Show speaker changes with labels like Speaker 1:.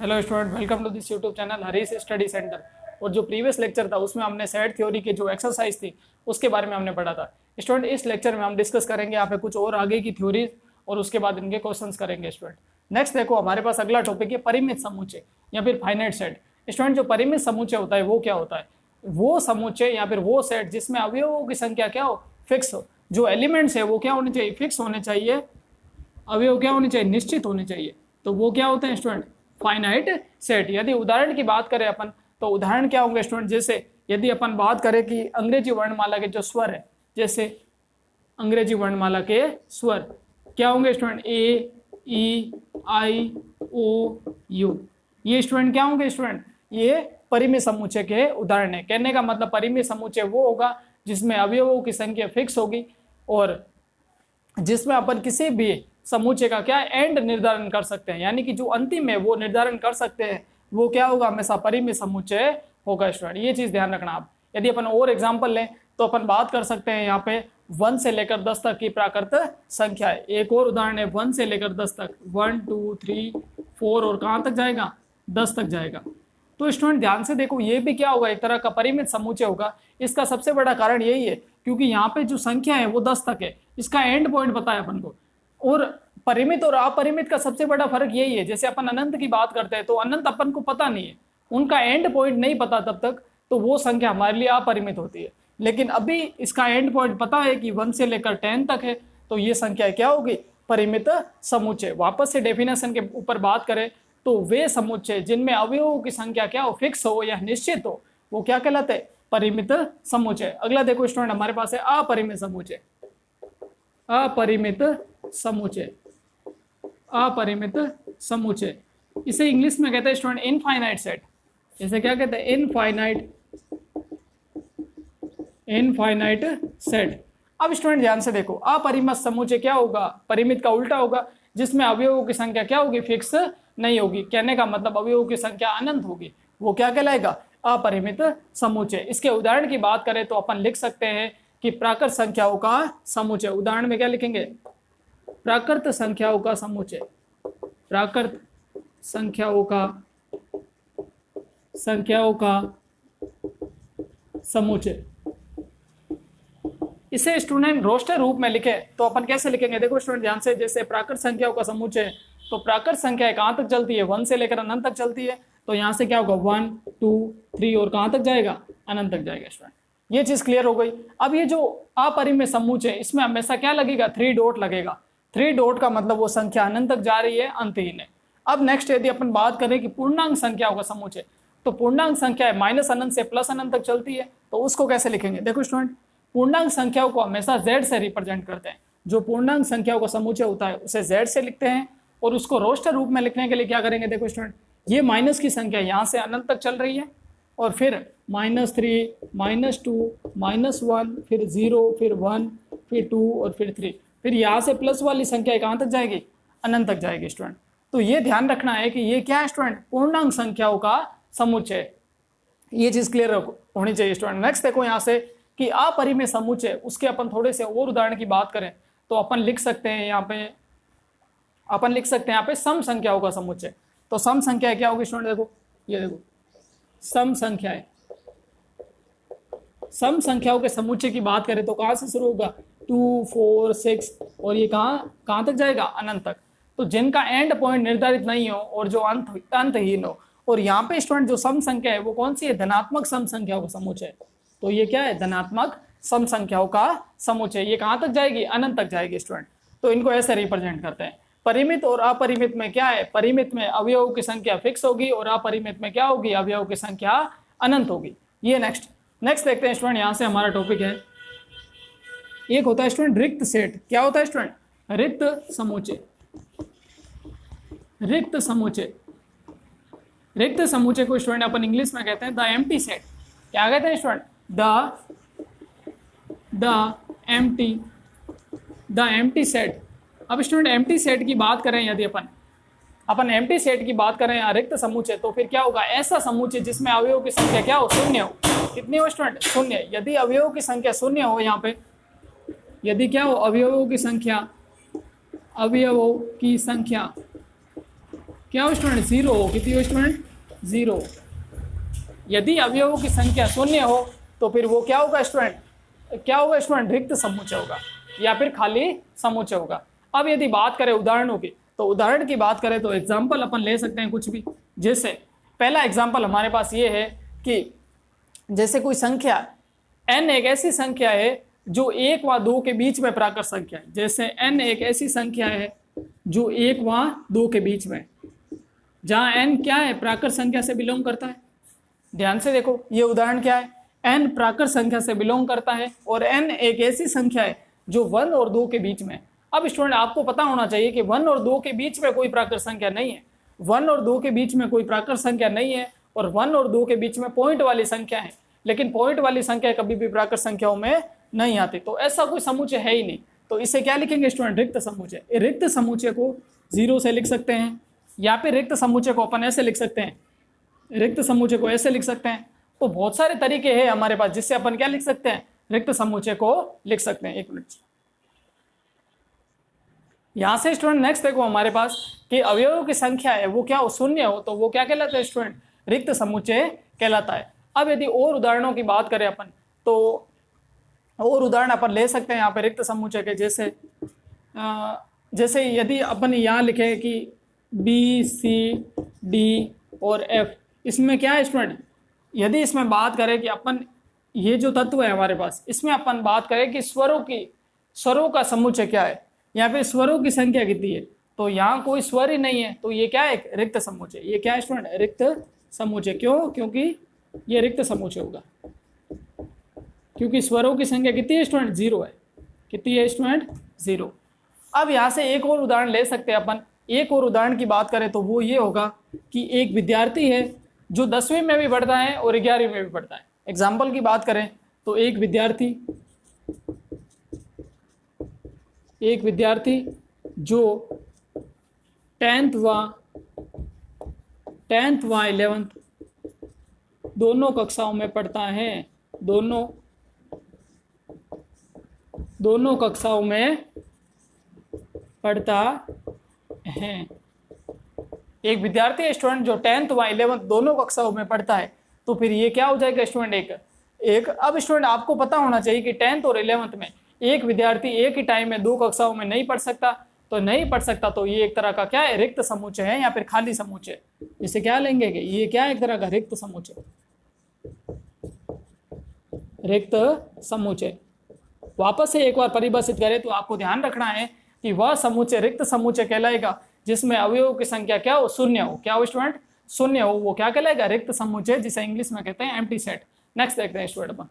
Speaker 1: Hello student, welcome to this YouTube channel Harish study centre. और जो previous lecture था उसमें हमने सेट थ्योरी की जो एक्सरसाइज थी उसके बारे में हमने पढ़ा था। स्टूडेंट, इस लेक्चर में हम डिस्कस करेंगे यहाँ पे कुछ और आगे की थ्योरी और उसके बाद इनके क्वेश्चंस करेंगे। स्टूडेंट नेक्स्ट देखो, हमारे पास अगला टॉपिक है परिमित समुच्चय या फिर फाइनाइट सेट। स्टूडेंट, जो परिमित समुच्चय होता है वो क्या होता है? वो समुच्चय या फिर वो सेट जिसमें अवयवों की संख्या क्या हो, फिक्स हो। जो एलिमेंट्स है वो क्या होने चाहिए, फिक्स होने चाहिए। अवयव क्या होने चाहिए, निश्चित होने चाहिए। तो वो क्या होते हैं स्टूडेंट, फाइनाइट सेट। यदि उदाहरण की बात करें अपन, तो उदाहरण क्या होंगे स्टूडेंट, जैसे यदि अपन बात करें कि अंग्रेजी वर्णमाला के जो स्वर है, जैसे अंग्रेजी वर्णमाला के स्वर क्या होंगे student, A E I O U. ये स्टूडेंट क्या होंगे स्टूडेंट, ये परिमित समुच्चय के उदाहरण है। कहने का मतलब परिमित समुच्चय वो होगा जिसमें अवयवों की संख्या फिक्स होगी और जिसमें अपन किसी भी समुच्चय का क्या एंड निर्धारण कर सकते हैं, यानी कि जो अंतिम है वो निर्धारण कर सकते हैं, वो क्या होगा, हमेशा परिमित समुच्चय होगा। स्टूडेंट ये चीज ध्यान रखना आप। यदि अपन और एग्जांपल लें तो अपन बात कर सकते हैं यहाँ पे 1 से लेकर 10 तक की प्राकृत संख्या है। एक और उदाहरण है 1 से लेकर 10 तक, 1 2 3 4 और कहाँ तक जाएगा, 10 तक जाएगा। तो स्टूडेंट ध्यान से देखो, ये भी क्या होगा, एक तरह का परिमित समुच्चय होगा। इसका सबसे बड़ा कारण यही है क्योंकि यहाँ पे जो संख्या है वो 10 तक है, इसका एंड पॉइंट पता है अपन को। और परिमित और अपरिमित का सबसे बड़ा फर्क यही है, जैसे अपन अनंत की बात करते हैं तो अनंत अपन को पता नहीं है, उनका एंड पॉइंट नहीं पता तब तक, तो वो संख्या हमारे लिए अपरिमित होती है। लेकिन अभी इसका एंड पॉइंट पता है कि 1 से लेकर 10 तक है, तो ये संख्या क्या होगी, परिमित समुच्चय। वापस से डेफिनेशन के ऊपर बात करें तो वे समुच्चय जिनमें अवयवों की संख्या क्या हो, फिक्स हो या निश्चित हो, वो क्या कहलाते हैं, परिमित समुच्चय। अगला देखो स्टूडेंट, हमारे पास है अपरिमित समुच्चय। अपरिमित समुच्चय, अपरिमित समुच्चय, इसे इंग्लिश में कहते हैं स्टूडेंट इनफाइनाइट सेट। इसे क्या कहते हैं, इनफाइनाइट सेट। अब स्टूडेंट ध्यान से देखो, अपरिमित समुच्चय क्या होगा, परिमित का उल्टा होगा, जिसमें अवयवों की संख्या क्या होगी, फिक्स नहीं होगी। कहने का मतलब अवयवों की संख्या अनंत होगी, वो क्या कहलाएगा, अपरिमित समुच्चय। इसके उदाहरण की बात करें तो अपन लिख सकते हैं कि प्राकृत संख्याओं का समुच्चय। उदाहरण में क्या लिखेंगे, प्राकृत संख्याओं का समुच्चय, प्राकृत संख्याओं का समुच्चय। इसे स्टूडेंट रोस्टर रूप में लिखे तो अपन कैसे लिखेंगे, देखो स्टूडेंट ध्यान से, जैसे प्राकृत संख्याओं का समुच्चय, तो प्राकृत संख्या कहां तक चलती है, 1 से लेकर अनंत तक चलती है। तो यहां से क्या होगा, 1 2 3 और कहां तक जाएगा, अनंत तक जाएगा। स्टूडेंट ये चीज क्लियर हो गई। अब ये जो अपरिमित समुच्चय, इसमें हमेशा क्या लगेगा, 3 डॉट लगेगा। 3 डॉट का मतलब वो संख्या अनंत तक जा रही है, अंतहीन है। अब नेक्स्ट यदि अपन बात करें कि पूर्णांक संख्याओं का समुच्चय, तो पूर्णांक संख्या माइनस अनंत से प्लस अनंत तक चलती है, तो उसको कैसे लिखेंगे, देखो स्टूडेंट, पूर्णांक संख्याओं को हमेशा z से रिप्रेजेंट करते हैं। जो पूर्णांक संख्याओं का समुच्चय होता है उसे z से लिखते हैं, और उसको रोस्टर रूप में लिखने के लिए क्या करेंगे, देखो स्टूडेंट, ये माइनस की संख्या यहाँ से अनंत तक चल रही है, और फिर -3 -2 -1 फिर 0 फिर 1 फिर 2 और फिर 3, फिर यहाँ से प्लस वाली संख्या कहाँ तक जाएगी, अनंत तक जाएगी। स्टूडेंट तो ये ध्यान रखना है कि ये क्या है स्टूडेंट, पूर्णांक संख्याओं का समुच्चय। ये चीज क्लियर होनी चाहिए स्टूडेंट। नेक्स्ट देखो यहाँ से कि अपरिमित समुच्चय, उसके अपन थोड़े से और उदाहरण की बात करें तो अपन लिख सकते हैं यहाँ पे सम संख्याओं का समुच्चय। तो सम संख्या क्या होगी स्टूडेंट, देखो ये देखो, सम संख्याएं, सम संख्याओं के समुच्चय की बात करें तो कहां से शुरू होगा, 2 4 6 और ये कहां तक जाएगा, अनंत तक। तो जिनका एंड पॉइंट निर्धारित नहीं हो और जो अंतहीन हो। और यहाँ पे स्टूडेंट जो सम संख्या है वो कौन सी है, धनात्मक सम संख्याओं का समुच्चय। तो ये क्या है, धनात्मक सम संख्याओं का समुच्चय। ये कहां तक जाएगी, अनंत तक जाएगी। स्टूडेंट तो इनको ऐसे रिप्रेजेंट करते हैं। परिमित और अपरिमित में क्या है, परिमित में अवयवों की संख्या फिक्स होगी और अपरिमित में क्या होगी, अवयवों की संख्या अनंत होगी। ये नेक्स्ट देखते हैं स्टूडेंट, यहां से हमारा टॉपिक है, एक होता है स्टूडेंट रिक्त सेट। क्या होता है स्टूडेंट, रिक्त समुच्चय। रिक्त समुच्चय, रिक्त समुच्चय को स्टूडेंट अपन इंग्लिश में कहते हैं द एम्प्टी सेट। क्या कहते हैं स्टूडेंट, द एम्प्टी सेट। अब स्टूडेंट एम्प्टी सेट की बात करें, यदि अपन एम्प्टी सेट की बात करें या रिक्त समुच्चय, तो फिर क्या होगा, ऐसा समुच्चय जिसमें अवयवों की संख्या क्या हो, शून्य हो। कितनी हो स्टूडेंट, शून्य। यदि अवयवों की संख्या शून्य हो, यहाँ पे यदि क्या हो, अवयवों की संख्या क्या हो स्टूडेंट, जीरो हो। कितनी हो स्टूडेंट, जीरो। यदि अवयवों की संख्या शून्य हो तो फिर वो क्या होगा स्टूडेंट, क्या होगा स्टूडेंट, रिक्त समुच्चय होगा या फिर खाली समुच्चय होगा। अब यदि बात करें उदाहरणों की, तो उदाहरण की बात करें तो एग्जाम्पल अपन ले सकते हैं कुछ भी। जैसे पहला एग्जाम्पल हमारे पास ये है कि जैसे कोई संख्या n एक ऐसी संख्या है जो 1 व 2 के बीच में प्राकृत संख्या है। जैसे n एक ऐसी संख्या है जो 1 व 2 के बीच में, जहां n क्या है, प्राकृत संख्या से बिलोंग करता है। ध्यान से देखो, ये उदाहरण क्या है, n प्राकृत संख्या से बिलोंग करता है और n एक ऐसी संख्या है जो 1 और 2 के बीच में। अब स्टूडेंट आपको पता होना चाहिए कि 1 और 2 के बीच में कोई प्राकृत संख्या नहीं है, 1 और 2 के बीच में कोई प्राकृत संख्या नहीं है, और 1 और 2 के बीच में पॉइंट वाली संख्या है, लेकिन पॉइंट वाली संख्या कभी भी प्राकृत संख्याओं में नहीं आती। तो ऐसा कोई समुच्चय है ही नहीं, तो इसे क्या लिखेंगे स्टूडेंट, रिक्त समुच्चय। रिक्त समुच्चय को 0 से लिख सकते हैं, या फिर रिक्त समुच्चय को अपन ऐसे लिख सकते हैं, रिक्त समुच्चय को ऐसे लिख सकते हैं। तो बहुत सारे तरीके हैं हमारे पास जिससे अपन क्या लिख सकते हैं, रिक्त समुच्चय को लिख सकते हैं। एक मिनट, यहां से स्टूडेंट नेक्स्ट देखो हमारे पास कि अवयवों की संख्या है वो क्या हो, शून्य हो, तो वो क्या कहलाता है स्टूडेंट, रिक्त समुच्चय कहलाता है। अब यदि और उदाहरणों की बात करें अपन, तो और उदाहरण अपन ले सकते हैं यहाँ पे रिक्त समुच्चय के। जैसे यदि अपन यहाँ लिखे कि बी सी डी और एफ, इसमें क्या है स्टूडेंट, यदि इसमें बात करें कि अपन ये जो तत्व है हमारे पास, इसमें अपन बात करें कि स्वरों का समुच्चय क्या है, या फिर स्वरों की संख्या कितनी है, तो यहाँ कोई स्वर ही नहीं है, तो ये क्या है, एक रिक्त समुच्चय। ये क्या है स्टूडेंट, रिक्त समुच्चय। क्यों, क्योंकि ये रिक्त समुच्चय होगा, क्योंकि स्वरों की संख्या कितनी है स्टूडेंट, 0 है। कितनी है स्टूडेंट, 0। अब यहाँ से एक और उदाहरण ले सकते हैं अपन। एक और उदाहरण की बात करें तो वो ये होगा कि एक विद्यार्थी है जो 10वीं में भी पढ़ता है और 11वीं में भी पढ़ता है। एग्जाम्पल की बात करें तो एक विद्यार्थी जो 10th व 11th दोनों कक्षाओं में पढ़ता है, दोनों कक्षाओं में पढ़ता है। एक विद्यार्थी स्टूडेंट जो 10th व 11th दोनों कक्षाओं में पढ़ता है, तो फिर ये क्या हो जाएगा स्टूडेंट, एक। अब स्टूडेंट आपको पता होना चाहिए कि 10th और 11th में एक विद्यार्थी एक ही टाइम में 2 कक्षाओं में नहीं पढ़ सकता, तो ये एक तरह का क्या है, रिक्त समुच्चय है या फिर खाली समुच्चय। इसे क्या लेंगे कि ये क्या है, एक तरह का रिक्त समुच्चय, रिक्त समुच्चय। वापस से एक बार परिभाषित करें तो आपको ध्यान रखना है कि वह समुच्चय रिक्त समुच्चय कहलाएगा जिसमें अवयवों की संख्या क्या हो, शून्य हो। क्या हो स्टूडेंट, शून्य हो, वो क्या कहलाएगा, रिक्त समुच्चय, जिसे इंग्लिश में कहते हैं एम्प्टी सेट। नेक्स्ट देखते हैं स्टूडेंट अपन।